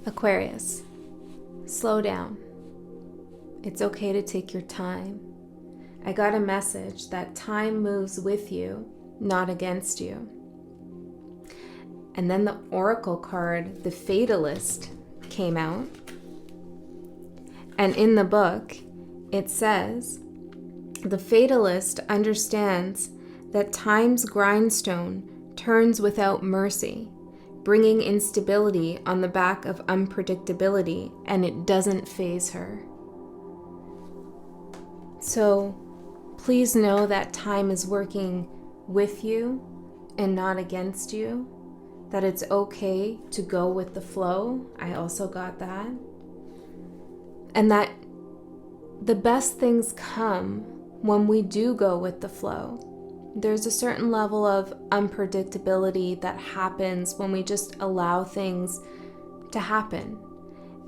Aquarius, slow down. It's okay to take your time. I got a message that time moves with you, not against you. And then the oracle card, the fatalist, came out. And in the book, it says, the fatalist understands that time's grindstone turns without mercy, bringing instability on the back of unpredictability, and it doesn't faze her. So please know that time is working with you and not against you, that it's okay to go with the flow. I also got that. And that the best things come when we do go with the flow. There's a certain level of unpredictability that happens when we just allow things to happen.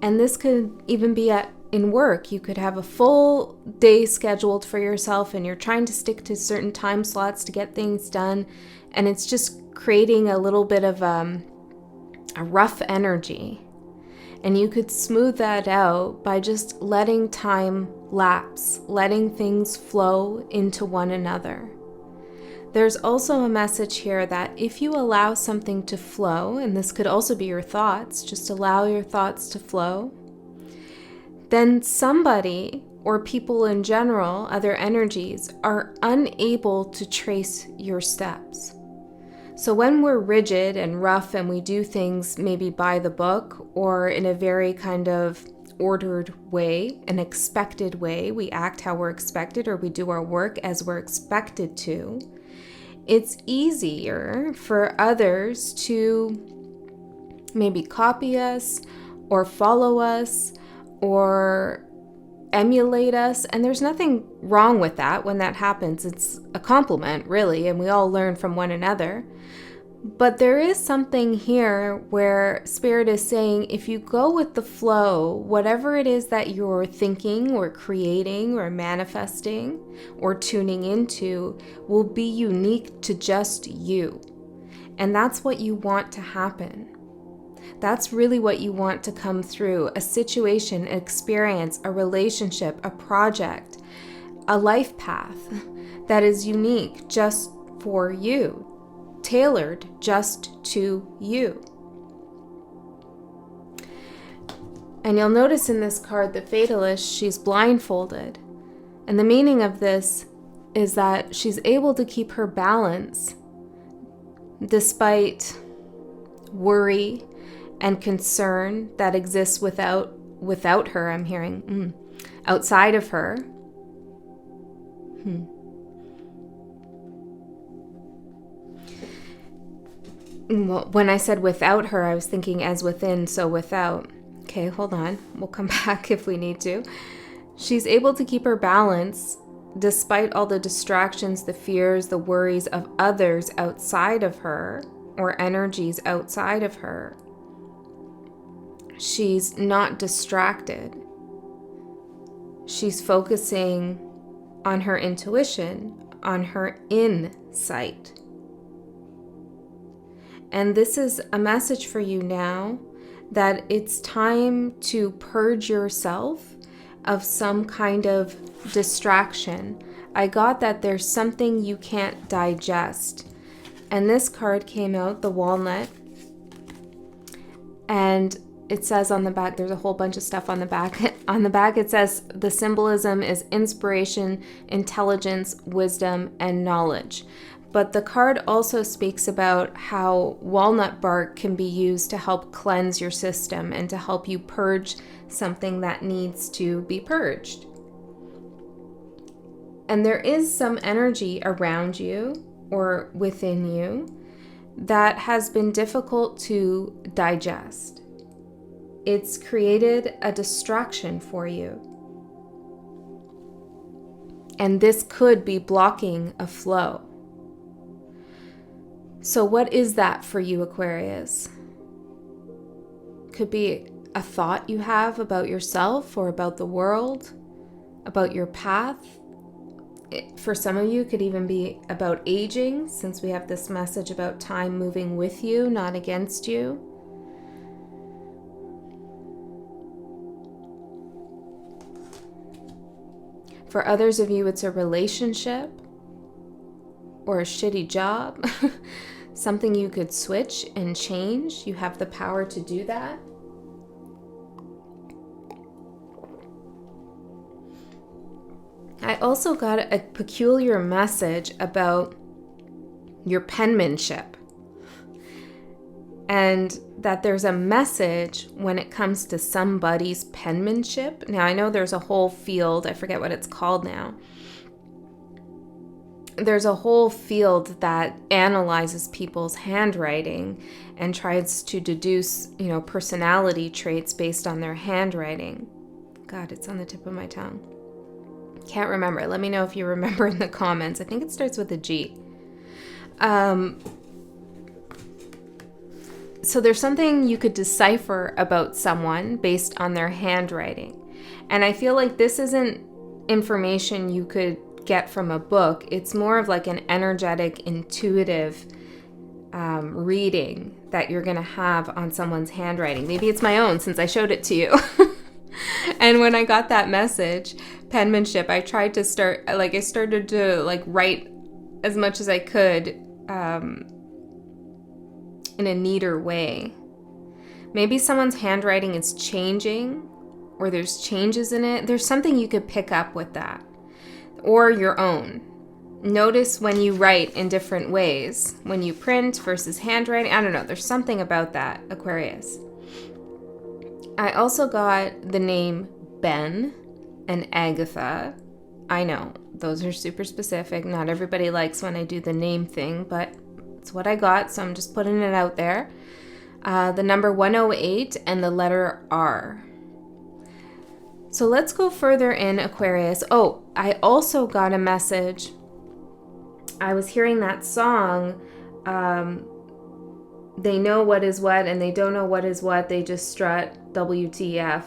And this could even be in work. You could have a full day scheduled for yourself and you're trying to stick to certain time slots to get things done. And it's just creating a little bit of a rough energy. And you could smooth that out by just letting time lapse, letting things flow into one another. There's also a message here that if you allow something to flow, and this could also be your thoughts, just allow your thoughts to flow, then somebody or people in general, other energies, are unable to trace your steps. So when we're rigid and rough and we do things maybe by the book or in a very kind of ordered way, an expected way, we act how we're expected or we do our work as we're expected to, it's easier for others to maybe copy us or follow us or emulate us. And there's nothing wrong with that when that happens. It's a compliment, really, and we all learn from one another. But there is something here where Spirit is saying, if you go with the flow, whatever it is that you're thinking or creating or manifesting or tuning into will be unique to just you. And that's what you want to happen. That's really what you want to come through. A situation, an experience, a relationship, a project, a life path that is unique just for you. Tailored just to you. And you'll notice in this card, the fatalist, she's blindfolded. And the meaning of this is that she's able to keep her balance despite worry and concern that exists without her, I'm hearing, outside of her. Well, when I said without her, I was thinking as within, so without. Okay, hold on. We'll come back if we need to. She's able to keep her balance despite all the distractions, the fears, the worries of others outside of her or energies outside of her. She's not distracted. She's focusing on her intuition, on her insight. And this is a message for you now that it's time to purge yourself of some kind of distraction. I got that there's something you can't digest. And this card came out, the walnut. And it says on the back, there's a whole bunch of stuff on the back. On the back, it says the symbolism is inspiration, intelligence, wisdom, and knowledge. But the card also speaks about how walnut bark can be used to help cleanse your system and to help you purge something that needs to be purged. And there is some energy around you or within you that has been difficult to digest. It's created a distraction for you. And this could be blocking a flow. So what is that for you, Aquarius? Could be a thought you have about yourself or about the world, about your path. For some of you, it could even be about aging, since we have this message about time moving with you, not against you. For others of you, it's a relationship or a shitty job, something you could switch and change. You have the power to do that. I also got a peculiar message about your penmanship, and that there's a message when it comes to somebody's penmanship. Now, I know there's a whole field, I forget what it's called now. There's a whole field that analyzes people's handwriting and tries to deduce, personality traits based on their handwriting. God, it's on the tip of my tongue. Can't remember. Let me know if you remember in the comments. I think it starts with a G. So there's something you could decipher about someone based on their handwriting. And I feel like this isn't information you could get from a book. It's more of like an energetic, intuitive reading that you're going to have on someone's handwriting. Maybe it's my own since I showed it to you. And when I got that message, penmanship, I tried to I started to write as much as I could in a neater way. Maybe someone's handwriting is changing, or there's changes in it. There's something you could pick up with that, or your own. Notice when you write in different ways, when you print versus handwriting. I don't know, there's something about that, Aquarius. I also got the name Ben and Agatha. I know, those are super specific. Not everybody likes when I do the name thing, but it's what I got, so I'm just putting it out there. The number 108 and the letter R. So let's go further in, Aquarius. Oh, I also got a message. I was hearing that song, they know what is what and they don't know what is what, they just strut, WTF.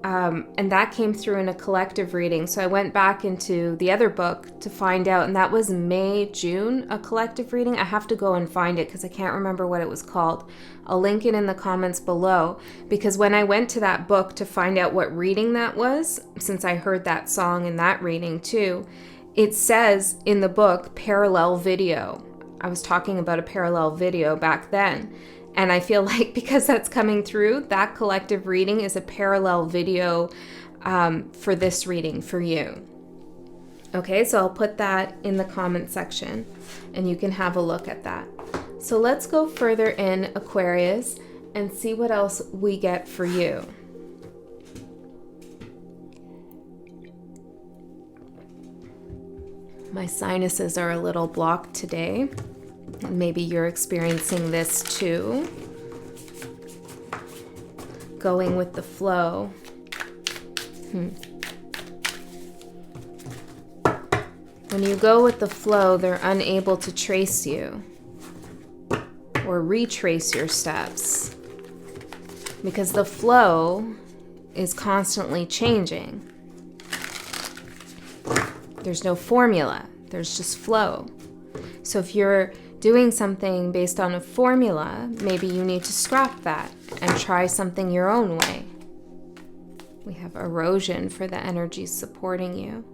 And that came through in a collective reading. So I went back into the other book to find out, and that was May, June, a collective reading. I have to go and find it because I can't remember what it was called. I'll link it in the comments below, because when I went to that book to find out what reading that was, since I heard that song in that reading too, it says in the book, parallel video. I was talking about a parallel video back then. And I feel like because that's coming through, that collective reading is a parallel video for this reading for you. Okay, so I'll put that in the comment section and you can have a look at that. So let's go further in, Aquarius, and see what else we get for you. My sinuses are a little blocked today. Maybe you're experiencing this too. Going with the flow. When you go with the flow, they're unable to trace you or retrace your steps, because the flow is constantly changing. There's no formula, there's just flow. So if you're doing something based on a formula, maybe you need to scrap that and try something your own way. We have erosion for the energies supporting you.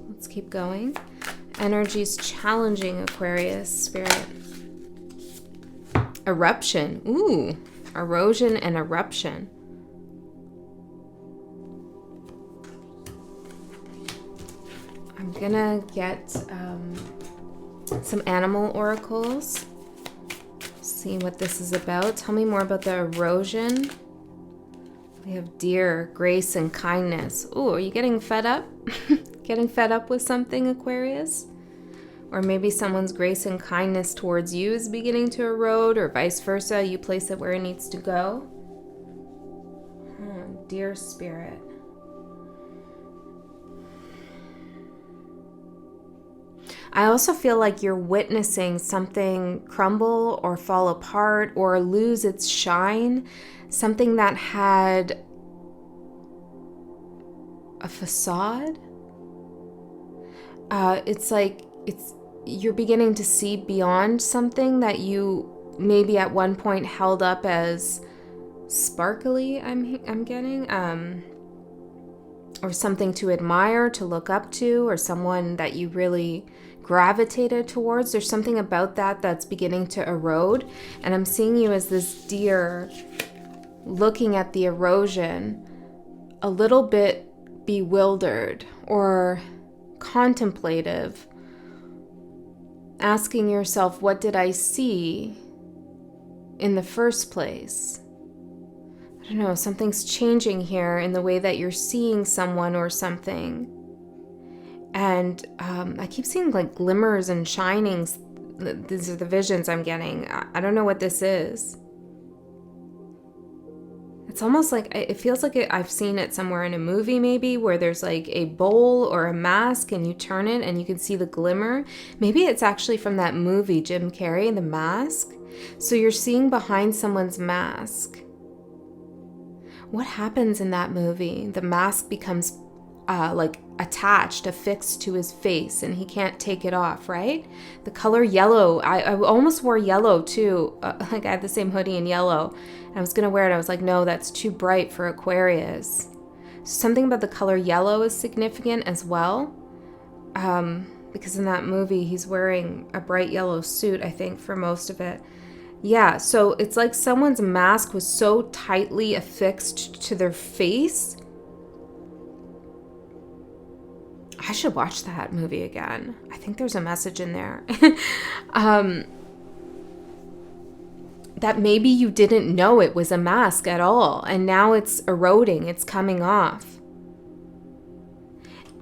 Let's keep going. Energies challenging, Aquarius, Spirit. Eruption. Ooh, erosion and eruption. I'm gonna get some animal oracles. See what this is about. Tell me more about the erosion. We have deer, grace, and kindness. Ooh, are you getting fed up? Getting fed up with something, Aquarius? Or maybe someone's grace and kindness towards you is beginning to erode, or vice versa. You place it where it needs to go. Deer spirit. I also feel like you're witnessing something crumble or fall apart or lose its shine. Something that had a facade. It's like you're beginning to see beyond something that you maybe at one point held up as sparkly. I'm getting. or something to admire, to look up to, or someone that you really gravitated towards. There's something about that that's beginning to erode. And I'm seeing you as this deer looking at the erosion, a little bit bewildered or contemplative, asking yourself, what did I see in the first place? I don't know, something's changing here in the way that you're seeing someone or something. And I keep seeing like glimmers and shinings. These are the visions I'm getting. I don't know what this is. It's almost like, it feels like I've seen it somewhere in a movie maybe, where there's like a bowl or a mask and you turn it and you can see the glimmer. Maybe it's actually from that movie, Jim Carrey, The Mask. So you're seeing behind someone's mask. What happens in that movie? The mask becomes like attached, affixed to his face, and he can't take it off, right? The color yellow, I almost wore yellow too. Like I had the same hoodie in yellow. And I was gonna wear it. I was like, no, that's too bright for Aquarius. Something about the color yellow is significant as well. Because in that movie, he's wearing a bright yellow suit, I think, for most of it. Yeah, so it's like someone's mask was so tightly affixed to their face. I should watch that movie again. I think there's a message in there. That maybe you didn't know it was a mask at all, and now it's eroding, it's coming off.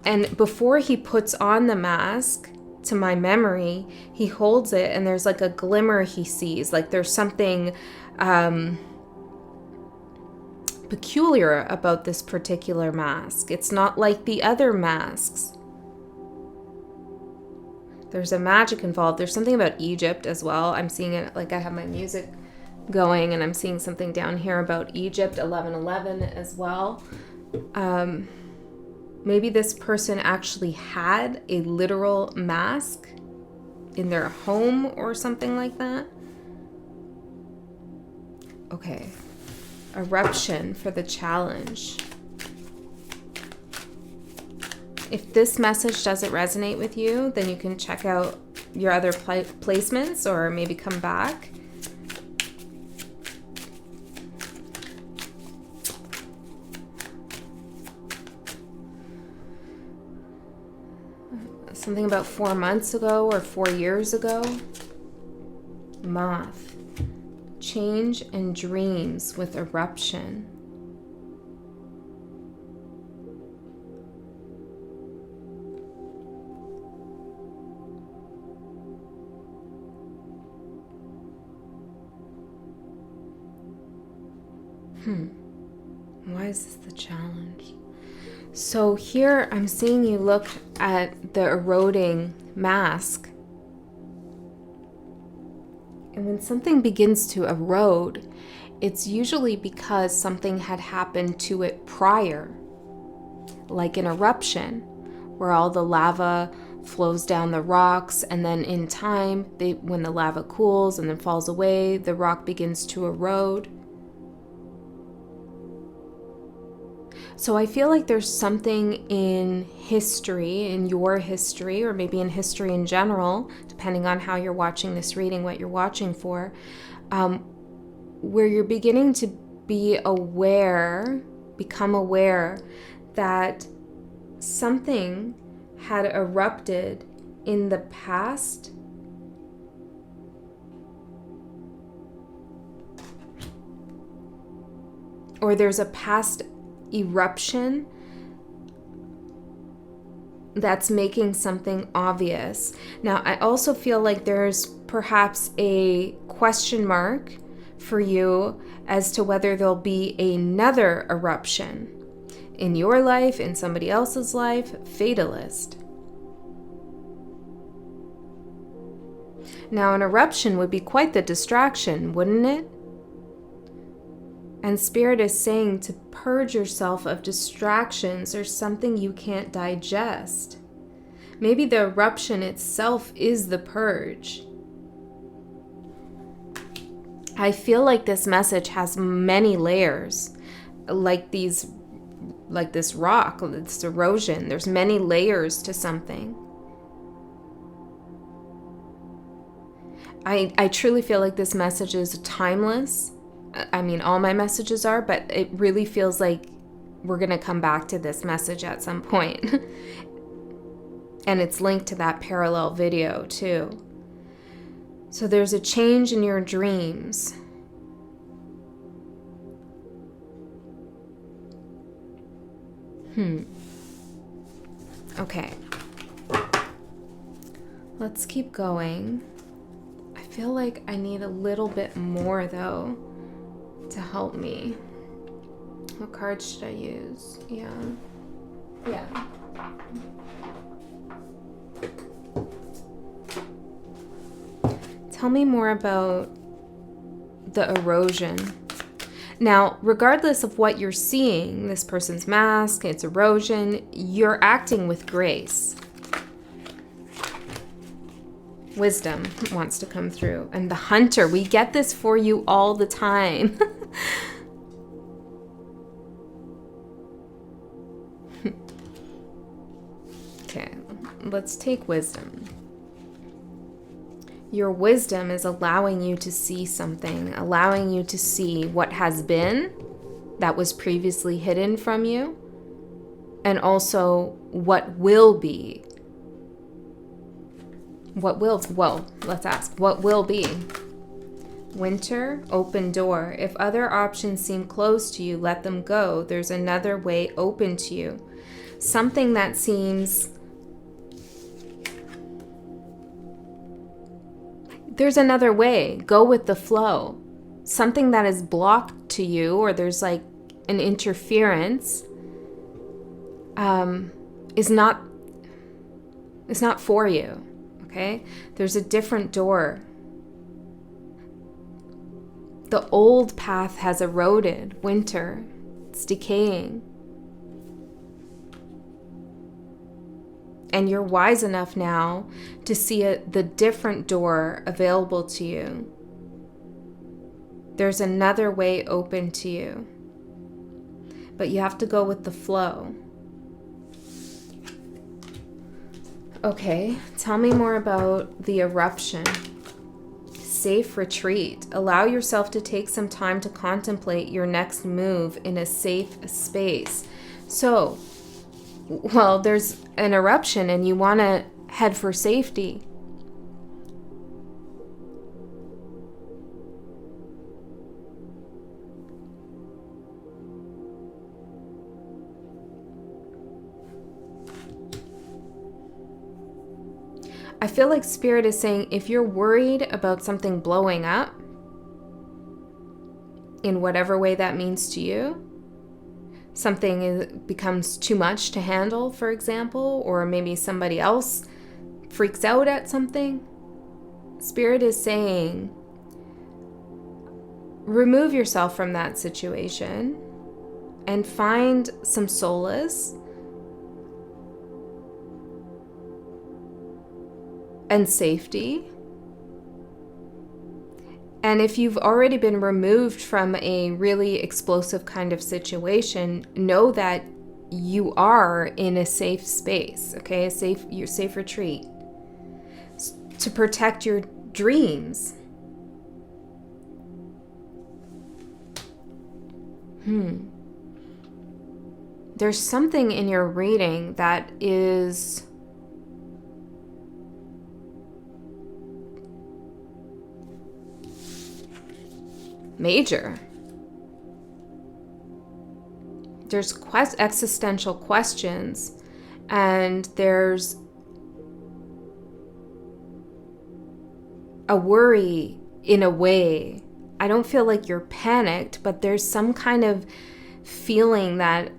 And before he puts on the mask, to my memory, he holds it and there's like a glimmer he sees, like there's something peculiar about this particular mask. It's not like the other masks. There's a magic involved. There's something about Egypt as well. I'm seeing it, like I have my music going and I'm seeing something down here about Egypt, 1111 as well. Maybe this person actually had a literal mask in their home or something like that. Okay. Eruption for the challenge. If this message doesn't resonate with you, then you can check out your other placements or maybe come back. Something about 4 months ago or 4 years ago. Moth. Change and dreams with eruption. Why is this the challenge? So here I'm seeing you look at the eroding mask. And when something begins to erode, it's usually because something had happened to it prior. Like an eruption, where all the lava flows down the rocks, and then in time, when the lava cools and then falls away, the rock begins to erode. So I feel like there's something in history, in your history, or maybe in history in general, depending on how you're watching this reading, what you're watching for, where you're beginning to become aware that something had erupted in the past or there's a past eruption that's making something obvious. Now, I also feel like there's perhaps a question mark for you as to whether there'll be another eruption in your life, in somebody else's life. Fatalist. Now, an eruption would be quite the distraction, wouldn't it? And Spirit is saying to purge yourself of distractions or something you can't digest. Maybe the eruption itself is the purge. I feel like this message has many layers, like these like this rock, this erosion. There's many layers to something. I truly feel like this message is timeless. I mean, all my messages are, but it really feels like we're going to come back to this message at some point. And it's linked to that parallel video too. So there's a change in your dreams. Okay. Let's keep going. I feel like I need a little bit more though to help me. What card should I use? Yeah. Tell me more about the erosion. Now, regardless of what you're seeing, this person's mask, it's erosion, you're acting with grace. Wisdom wants to come through. And the hunter, we get this for you all the time. Okay, let's take wisdom. Your wisdom is allowing you to see something, allowing you to see what has been that was previously hidden from you, and also what will be. Let's ask, what will be? Winter, open door. If other options seem closed to you, let them go. There's another way open to you. Something that seems... There's another way. Go with the flow. Something that is blocked to you, or there's like an interference, is not for you. Okay? There's a different door. The old path has eroded. Winter. It's decaying. And you're wise enough now to see the different door available to you. There's another way open to you. But you have to go with the flow. Okay, tell me more about the eruption. Safe retreat. Allow yourself to take some time to contemplate your next move in a safe space. So, well, there's an eruption and you want to head for safety. I feel like Spirit is saying if you're worried about something blowing up, in whatever way that means to you, something becomes too much to handle, for example, or maybe somebody else freaks out at something, Spirit is saying, remove yourself from that situation and find some solace and safety. And if you've already been removed from a really explosive kind of situation, know that you are in a safe space, okay? Your safe retreat to protect your dreams. There's something in your reading that is major. There's existential questions, and there's a worry in a way. I don't feel like you're panicked, but there's some kind of feeling that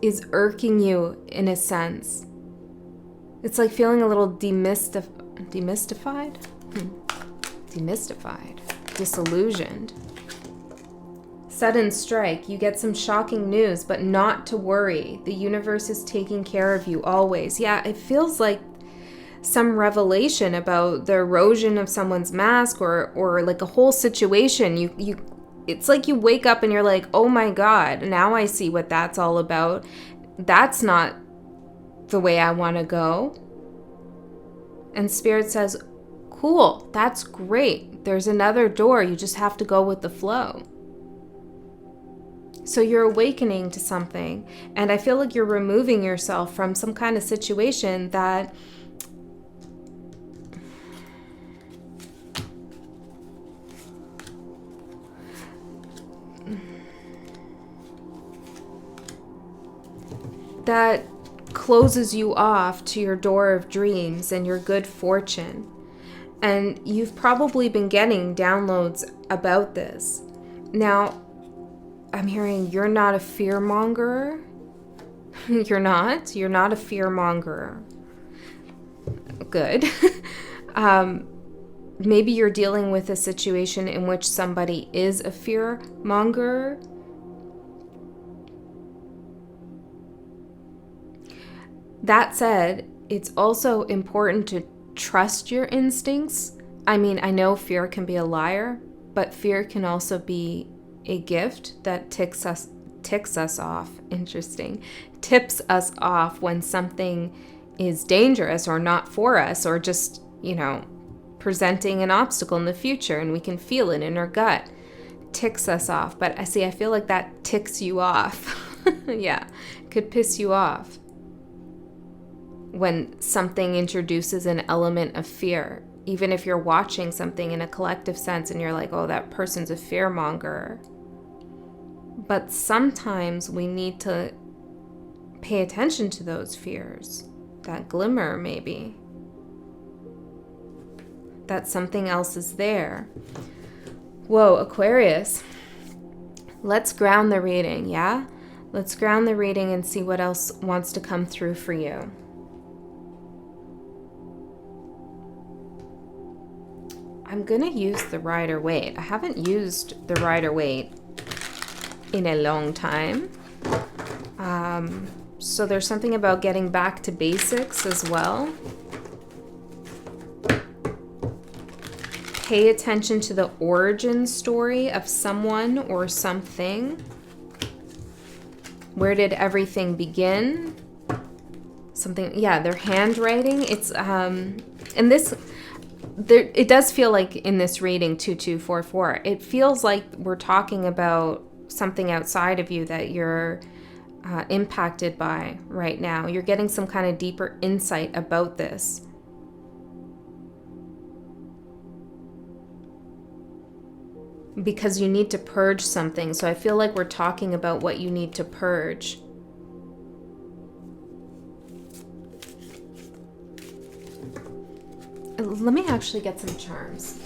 is irking you in a sense. It's like feeling a little demystified, disillusioned. Sudden strike. You get some shocking news, but not to worry. The universe is taking care of you always. Yeah, it feels like some revelation about the erosion of someone's mask, or like a whole situation. it's like you wake up and you're like, oh my God, now I see what that's all about. That's not the way I want to go. And Spirit says, cool, that's great. There's another door. You just have to go with the flow. So you're awakening to something. And I feel like you're removing yourself from some kind of situation that closes you off to your door of dreams and your good fortune. And you've probably been getting downloads about this. Now, I'm hearing you're not a fearmonger. You're not a fearmonger. Good. Maybe you're dealing with a situation in which somebody is a fearmonger. That said, it's also important to trust your instincts. I mean, I know fear can be a liar, but fear can also be a gift that ticks us off. Interesting. Tips us off when something is dangerous or not for us, or just, presenting an obstacle in the future, and we can feel it in our gut. Ticks us off. But I feel like that ticks you off. Yeah, could piss you off when something introduces an element of fear. Even if you're watching something in a collective sense and you're like, oh, that person's a fearmonger. But sometimes we need to pay attention to those fears, that glimmer maybe, that something else is there. Whoa, Aquarius, let's ground the reading, yeah? Let's ground the reading and see what else wants to come through for you. I'm going to use the Rider-Waite. I haven't used the Rider-Waite in a long time. So there's something about getting back to basics as well. Pay attention to the origin story of someone or something. Where did everything begin? Something, yeah, their handwriting. It's, and this... it does feel like in this reading 2244, it feels like we're talking about something outside of you that you're impacted by right now. You're getting some kind of deeper insight about this. Because you need to purge something. So I feel like we're talking about what you need to purge. Let me actually get some charms.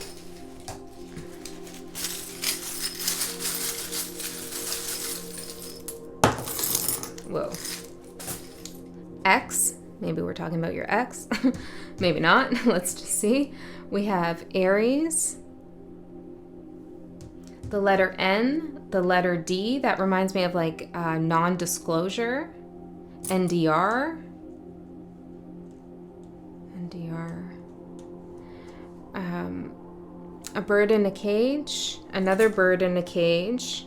Whoa. X. Maybe we're talking about your ex. Maybe not. Let's just see. We have Aries. The letter N. The letter D. That reminds me of like non-disclosure. NDR. NDR. A bird in a cage, another bird in a cage,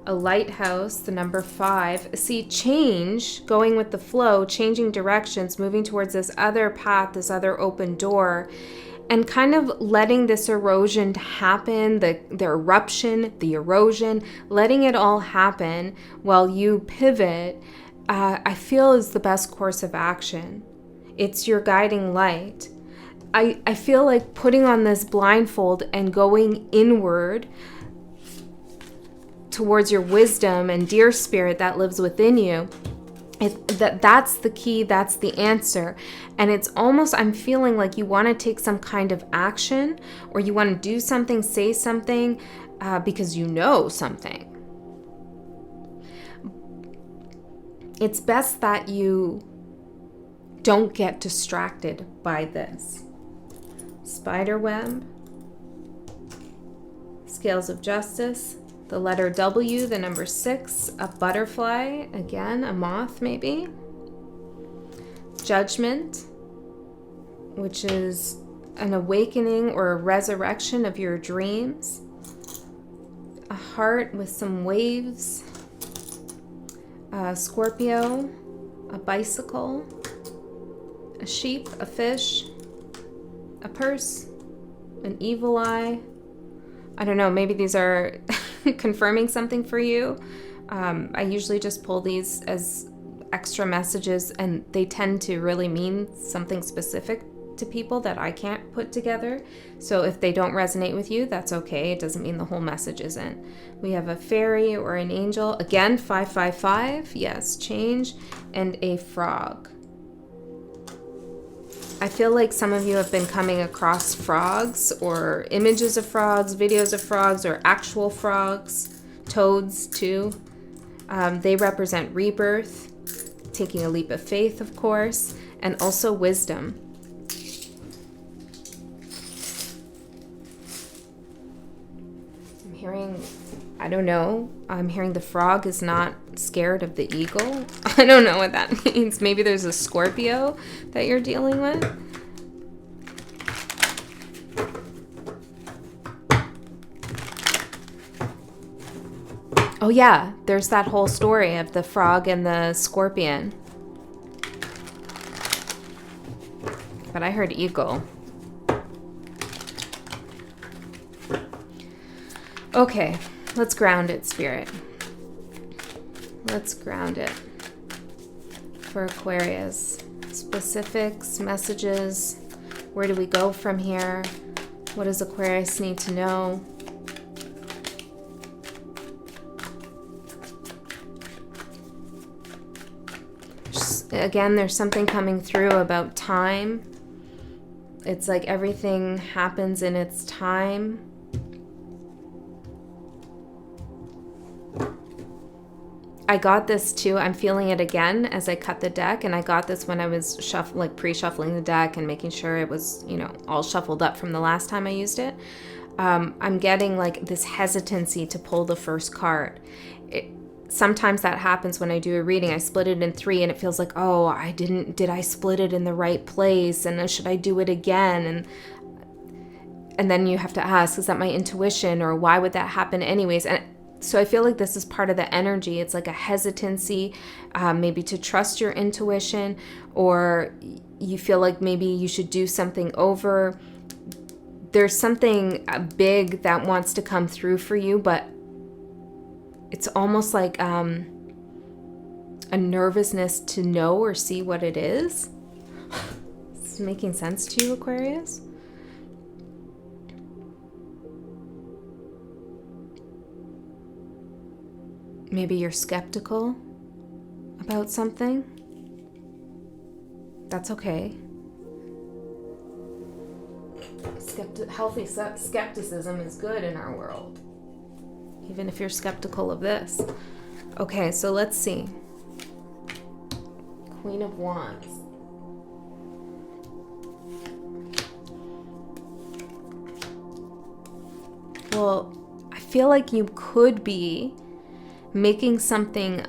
a lighthouse, the number 5. See, change, going with the flow, changing directions, moving towards this other path, this other open door, and kind of letting this erosion happen, the eruption, the erosion, letting it all happen while you pivot, I feel is the best course of action. It's your guiding light. I feel like putting on this blindfold and going inward towards your wisdom and dear spirit that lives within you, that's the key, that's the answer. And it's almost, I'm feeling like you want to take some kind of action, or you want to do something, say something, because you know something. It's best that you don't get distracted by this. Spiderweb, Scales of Justice, the letter W, the number 6, a butterfly, again, a moth maybe. Judgment, which is an awakening or a resurrection of your dreams. a heart with some waves, a Scorpio, a bicycle, a sheep, a fish, a purse, an evil eye. I don't know, maybe these are confirming something for you. I usually just pull these as extra messages, and they tend to really mean something specific to people that I can't put together. So if they don't resonate with you, that's okay. It doesn't mean the whole message isn't. We have a fairy or an angel. Again, 555. Yes, change. And a frog. I feel like some of you have been coming across frogs or images of frogs, videos of frogs, or actual frogs, toads too. They represent rebirth, taking a leap of faith, of course, and also wisdom. I'm hearing, I don't know, I'm hearing the frog is not scared of the eagle. I don't know what that means. Maybe there's a Scorpio that you're dealing with. Oh yeah, there's that whole story of the frog and the scorpion. But I heard eagle. Okay, let's ground it, Spirit. Let's ground it for Aquarius. Specifics, messages. Where do we go from here? What does Aquarius need to know? Again, there's something coming through about time. It's like everything happens in its time. I got this too. I'm feeling it again as I cut the deck, and I got this when I was pre-shuffling the deck and making sure it was, all shuffled up from the last time I used it. I'm getting like this hesitancy to pull the first card. Sometimes that happens when I do a reading. I split it in 3 and it feels like, oh, did I split it in the right place? And should I do it again? And then you have to ask, is that my intuition, or why would that happen anyways? And so I feel like this is part of the energy. It's like a hesitancy, maybe to trust your intuition, or you feel like maybe you should do something over. There's something big that wants to come through for you, but it's almost like a nervousness to know or see what it is. Is this making sense to you, Aquarius? Maybe you're skeptical about something. That's okay. Healthy skepticism is good in our world, even if you're skeptical of this. Okay, so let's see. Queen of Wands. Well, I feel like you could be making something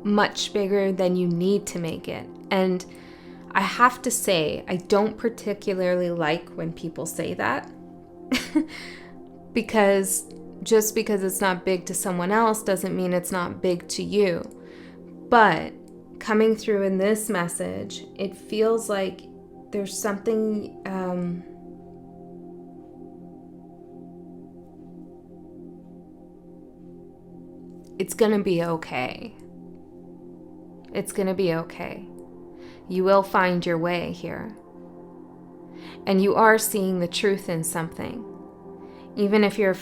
much bigger than you need to make it. And I have to say, I don't particularly like when people say that because just because it's not big to someone else doesn't mean it's not big to you. But coming through in this message, it feels like there's something it's gonna be okay. It's gonna be okay. You will find your way here. And you are seeing the truth in something. Even if you're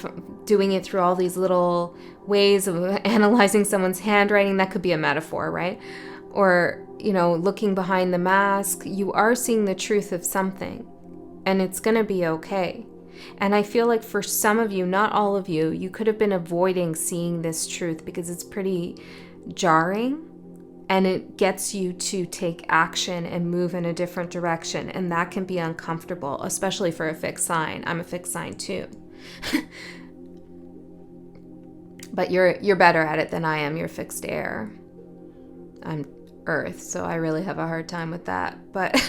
doing it through all these little ways of analyzing someone's handwriting, that could be a metaphor, right? Or, looking behind the mask, you are seeing the truth of something. And it's gonna be okay. And I feel like for some of you, not all of you, you could have been avoiding seeing this truth because it's pretty jarring and it gets you to take action and move in a different direction. And that can be uncomfortable, especially for a fixed sign. I'm a fixed sign too. But you're better at it than I am. You're fixed air. I'm earth, so I really have a hard time with that. But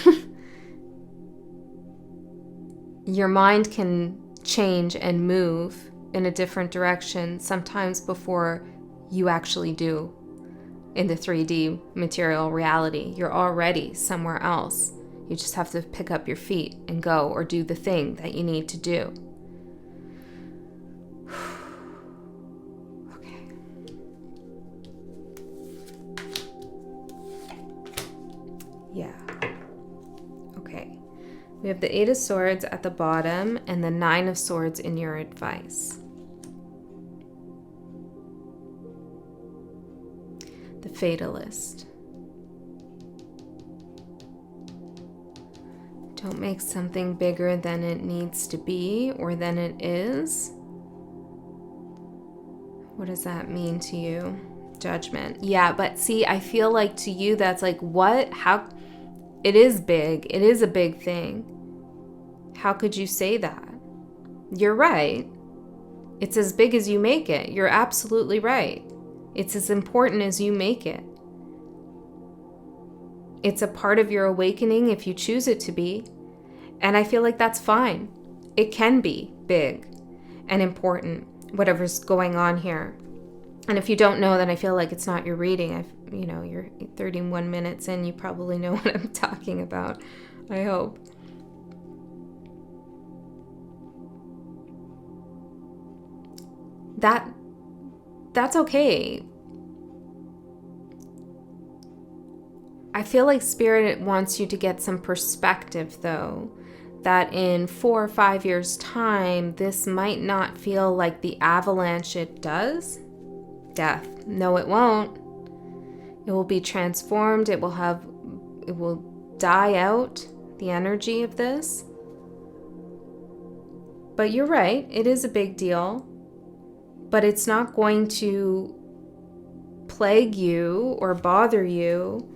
your mind can change and move in a different direction sometimes before you actually do in the 3D material reality. You're already somewhere else. You just have to pick up your feet and go, or do the thing that you need to do. Okay. Yeah. Okay. We have the 8 of Swords at the bottom and the 9 of Swords in your advice. The Fatalist. Don't make something bigger than it needs to be or than it is. What does that mean to you? Judgment. Yeah, but see, I feel like to you that's like, what? How? It is big. It is a big thing. How could you say that? You're right. It's as big as you make it. You're absolutely right. It's as important as you make it. It's a part of your awakening if you choose it to be. And I feel like that's fine. It can be big and important, whatever's going on here. And if you don't know, then I feel like it's not your reading. You're 31 minutes in, you probably know what I'm talking about. I hope. That's okay. I feel like Spirit wants you to get some perspective, though, that in 4 or 5 years' time, this might not feel like the avalanche it does. Death. No, it won't. It will be transformed. It will die out, the energy of this. But you're right. It is a big deal. But it's not going to plague you or bother you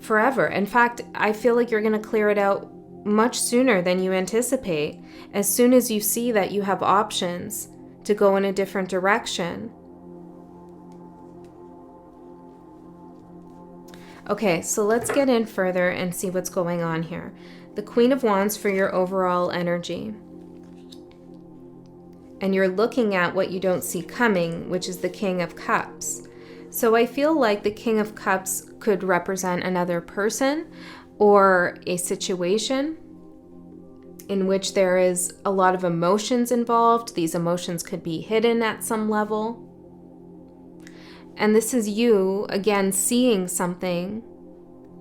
forever. In fact, I feel like you're going to clear it out much sooner than you anticipate. As soon as you see that you have options to go in a different direction. Okay, so let's get in further and see what's going on here. The Queen of Wands for your overall energy. And you're looking at what you don't see coming, which is the King of Cups. So I feel like the King of Cups could represent another person or a situation in which there is a lot of emotions involved. These emotions could be hidden at some level. And this is you, again, seeing something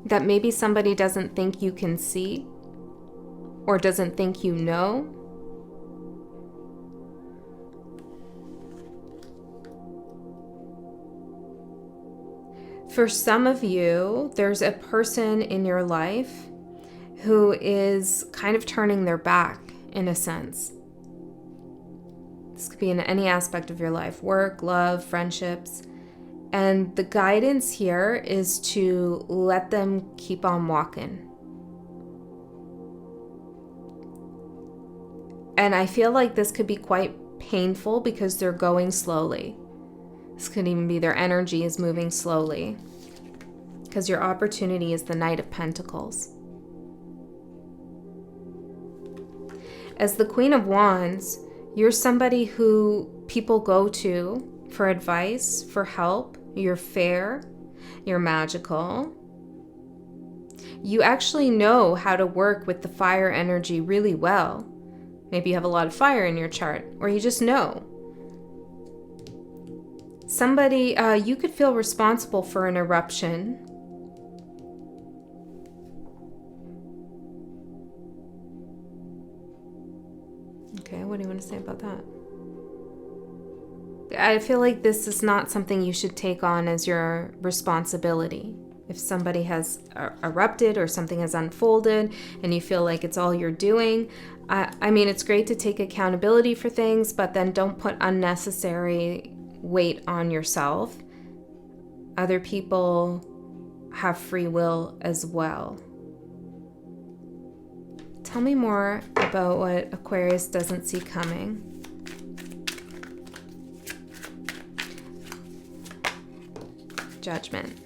that maybe somebody doesn't think you can see or doesn't think you know. For some of you, there's a person in your life who is kind of turning their back, in a sense. This could be in any aspect of your life, work, love, friendships. And the guidance here is to let them keep on walking. And I feel like this could be quite painful because they're going slowly. This could even be their energy is moving slowly. Because your opportunity is the Knight of Pentacles. As the Queen of Wands, you're somebody who people go to for advice, for help. You're fair. You're magical. You actually know how to work with the fire energy really well. Maybe you have a lot of fire in your chart, or you just know. Somebody, you could feel responsible for an eruption. Okay, what do you want to say about that? I feel like this is not something you should take on as your responsibility. If somebody has erupted or something has unfolded and you feel like it's all you're doing, I mean, it's great to take accountability for things, but then don't put unnecessary weight on yourself. Other people have free will as well. Tell me more about what Aquarius doesn't see coming. Judgment.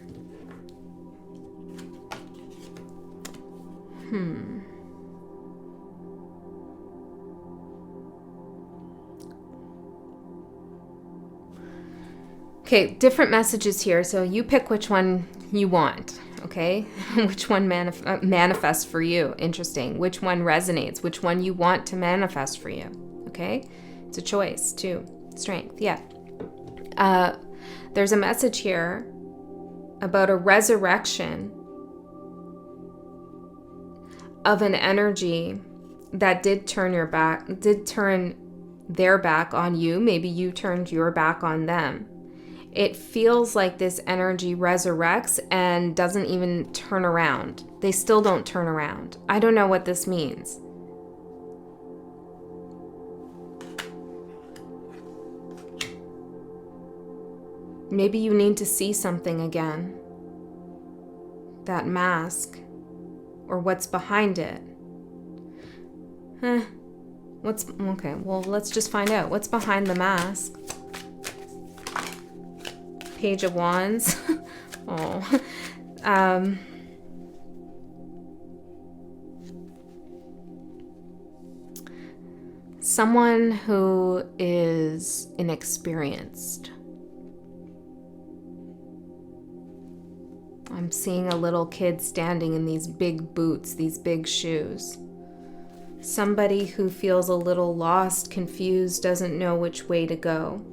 Okay, different messages here. So you pick which one you want, okay? Which one manifests for you. Interesting. Which one resonates? Which one you want to manifest for you, okay? It's a choice, too. Strength, yeah. There's a message here about a resurrection of an energy that did turn their back on you. Maybe you turned your back on them. It feels like this energy resurrects and doesn't even turn around. They still don't turn around. I don't know what this means. Maybe you need to see something again. That mask, or what's behind it. Okay, well, let's just find out. What's behind the mask? Page of Wands. Oh. Someone who is inexperienced. I'm seeing a little kid standing in these big boots, these big shoes. Somebody who feels a little lost, confused, doesn't know which way to go.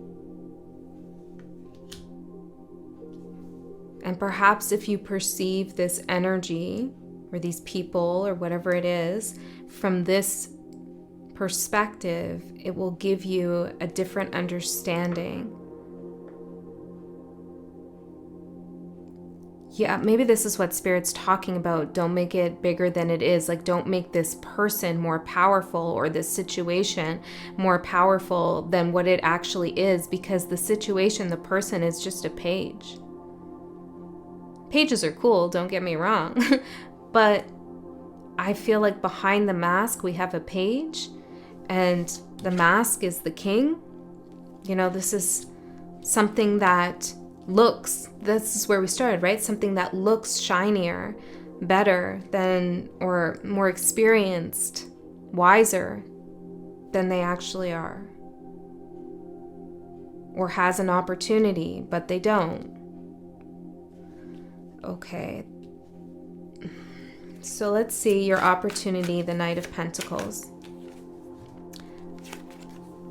And perhaps if you perceive this energy, or these people, or whatever it is, from this perspective, it will give you a different understanding. Yeah, maybe this is what Spirit's talking about. Don't make it bigger than it is. Like, don't make this person more powerful or this situation more powerful than what it actually is, because the situation, the person is just a page. Pages are cool, don't get me wrong. But I feel like behind the mask, we have a page, and the mask is the king. You know, this is something that looks, this is where we started, right? Something that looks shinier, better than, or more experienced, wiser than they actually are. Or has an opportunity, but they don't. Okay. So let's see your opportunity, the Knight of Pentacles.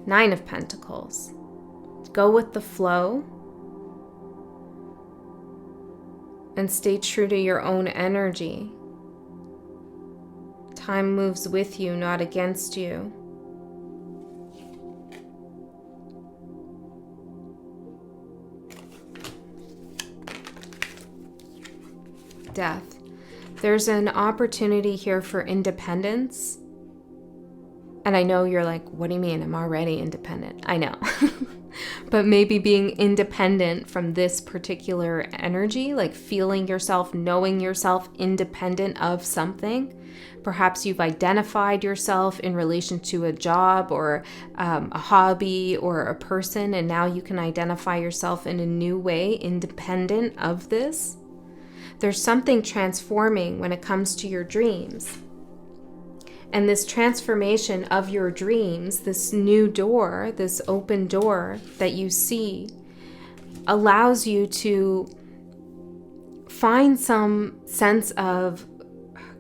Nine of Pentacles. Go with the flow. And stay true to your own energy. Time moves with you, not against you. Death. There's an opportunity here for independence. And I know you're like, what do you mean? I'm already independent. I know. But maybe being independent from this particular energy, like feeling yourself, knowing yourself independent of something. Perhaps you've identified yourself in relation to a job or a hobby or a person, and now you can identify yourself in a new way, independent of this. There's something transforming when it comes to your dreams. And this transformation of your dreams, this new door, this open door that you see, allows you to find some sense of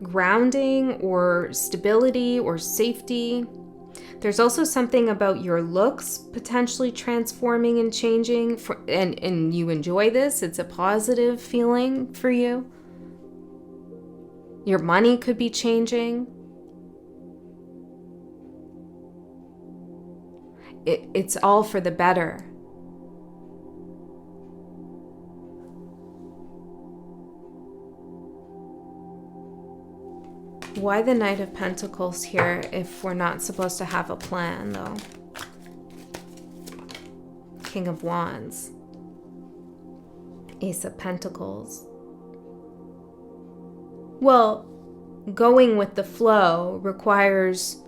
grounding or stability or safety. There's also something about your looks potentially transforming and changing, and you enjoy this. It's a positive feeling for you. Your money could be changing. It's all for the better. Why the Knight of Pentacles here if we're not supposed to have a plan, though? King of Wands. Ace of Pentacles. Well, going with the flow requires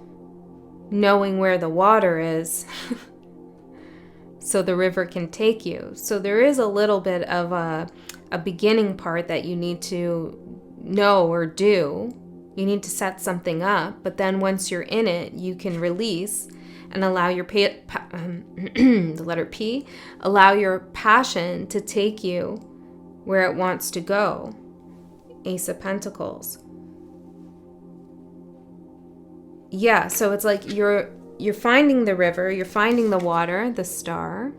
knowing where the water is so the river can take you. So there is a little bit of a beginning part that you need to know or do. You need to set something up, but then once you're in it, you can release and allow your the letter P, allow your passion to take you where it wants to go. Ace of Pentacles. Yeah, so it's like you're finding the river, you're finding the water, the star.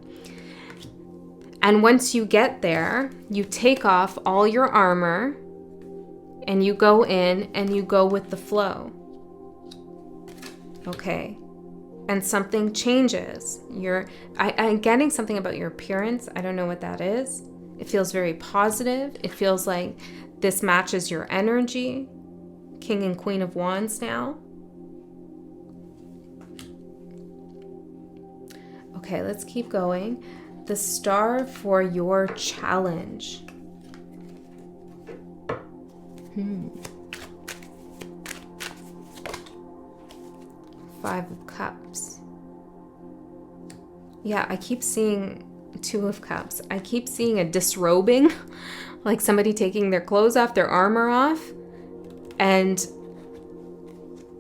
And once you get there, you take off all your armor and you go in and you go with the flow. Okay. And something changes. I'm getting something about your appearance. I don't know what that is. It feels very positive. It feels like this matches your energy. King and Queen of Wands now. Okay, let's keep going. The star for your challenge. Five of Cups. Yeah, I keep seeing Two of Cups. I keep seeing a disrobing, like somebody taking their clothes off, their armor off, and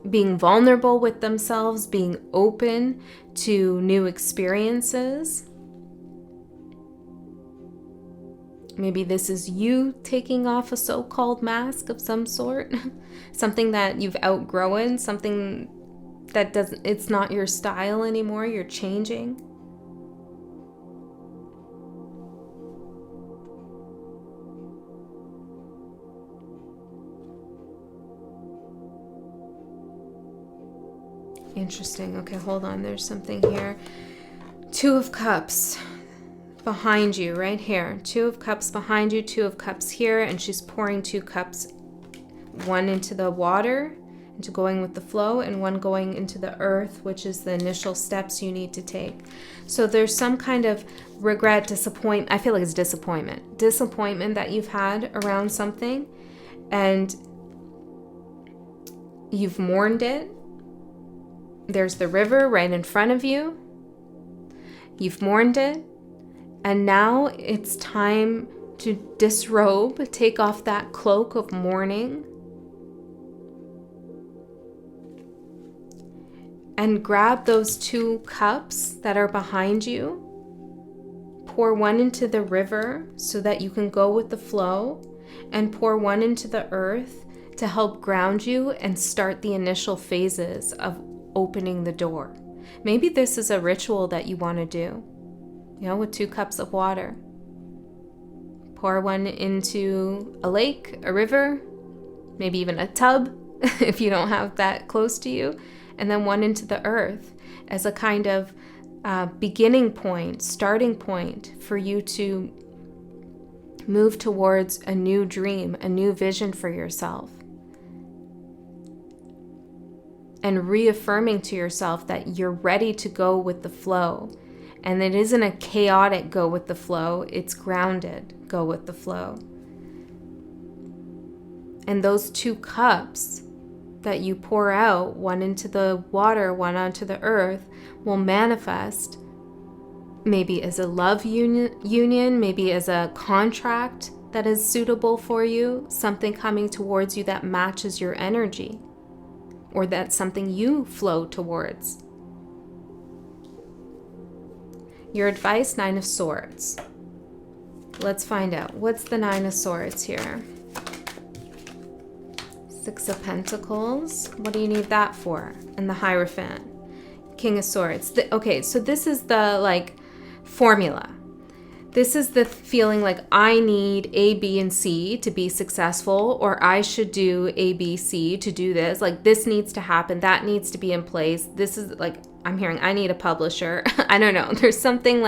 being vulnerable with themselves, being open to new experiences. Maybe this is you taking off a so-called mask of some sort, something that you've outgrown, something that it's not your style anymore, you're changing. Interesting. Okay, hold on. There's something here. Two of Cups behind you, right here. Two of Cups behind you, Two of Cups here, and she's pouring 2 cups, one into the water, into going with the flow, and one going into the earth, which is the initial steps you need to take. So there's some kind of regret, disappointment. I feel like it's disappointment that you've had around something, and you've mourned it. There's the river right in front of you. You've mourned it. And now it's time to disrobe, take off that cloak of mourning, and grab those 2 cups that are behind you. Pour one into the river so that you can go with the flow, and pour one into the earth to help ground you and start the initial phases of opening the door. Maybe this is a ritual that you want to do, with 2 cups of water. Pour one into a lake, a river, maybe even a tub if you don't have that close to you, and then one into the earth as a kind of beginning point, starting point for you to move towards a new dream, a new vision for yourself. And reaffirming to yourself that you're ready to go with the flow. And it isn't a chaotic go with the flow, it's grounded go with the flow. And those 2 cups that you pour out, one into the water, one onto the earth, will manifest maybe as a love union, maybe as a contract that is suitable for you, something coming towards you that matches your energy, or that's something you flow towards. Your advice, 9 of Swords. Let's find out. What's the 9 of Swords here? 6 of Pentacles. What do you need that for? And the Hierophant. King of Swords. Okay, so this is the formula. This is the feeling like I need A, B, and C to be successful, or I should do A, B, C to do this. This needs to happen. That needs to be in place. This is I'm hearing I need a publisher. I don't know. There's something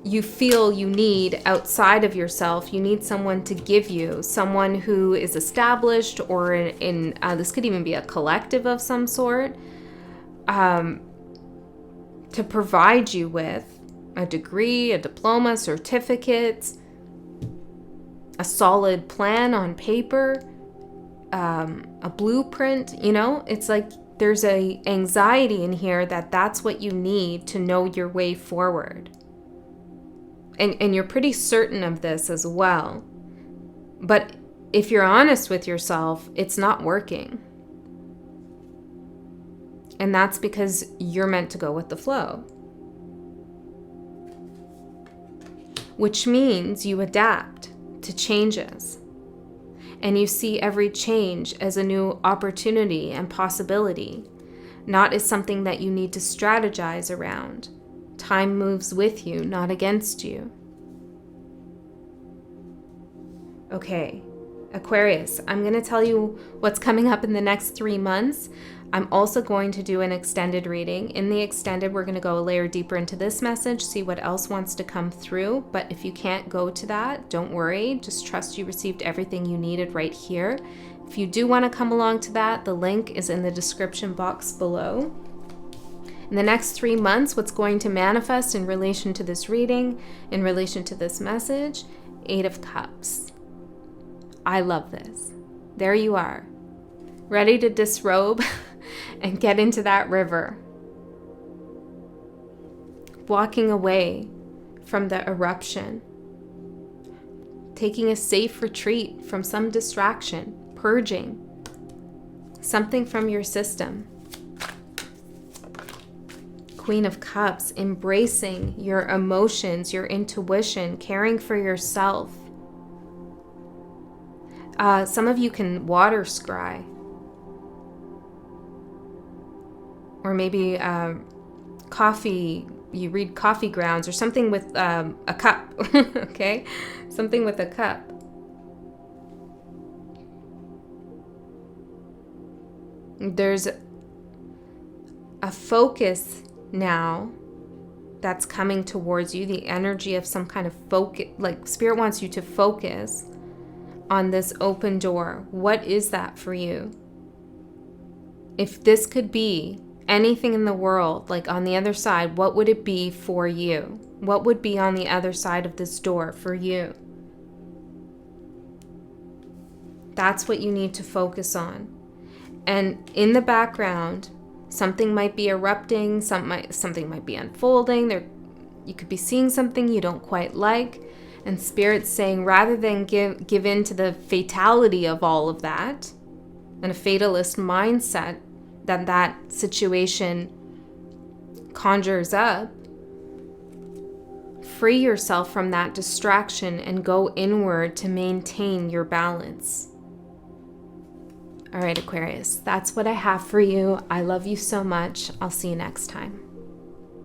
you feel you need outside of yourself. You need someone to give you, someone who is established, or in this could even be a collective of some sort, to provide you with a degree, a diploma, certificates, a solid plan on paper, a blueprint. It's there's a anxiety in here that's what you need to know your way forward. And you're pretty certain of this as well. But if you're honest with yourself, it's not working. And that's because you're meant to go with the flow. Which means you adapt to changes. And you see every change as a new opportunity and possibility, not as something that you need to strategize around. Time moves with you, not against you. Okay, Aquarius, I'm going to tell you what's coming up in the next 3 months. I'm also going to do an extended reading. In the extended, we're going to go a layer deeper into this message, see what else wants to come through. But if you can't go to that, don't worry. Just trust you received everything you needed right here. If you do want to come along to that, the link is in the description box below. In the next 3 months, what's going to manifest in relation to this reading, in relation to this message? 8 of Cups. I love this. There you are, ready to disrobe and get into that river. Walking away from the eruption. Taking a safe retreat from some distraction. Purging something from your system. Queen of Cups, embracing your emotions, your intuition, caring for yourself. Some of you can water scry. Or maybe coffee, you read coffee grounds or something with a cup, okay? Something with a cup. There's a focus now that's coming towards you, the energy of some kind of focus, like Spirit wants you to focus on this open door. What is that for you? If this could be anything in the world, like on the other side, what would it be for you? What would be on the other side of this door for you? That's what you need to focus on. And in the background, something might be erupting, something might be unfolding. You could be seeing something you don't quite like. And Spirit's saying, rather than give in to the fatality of all of that, and a fatalist mindset that situation conjures up, free yourself from that distraction and go inward to maintain your balance. All right, Aquarius, that's what I have for you. I love you so much. I'll see you next time.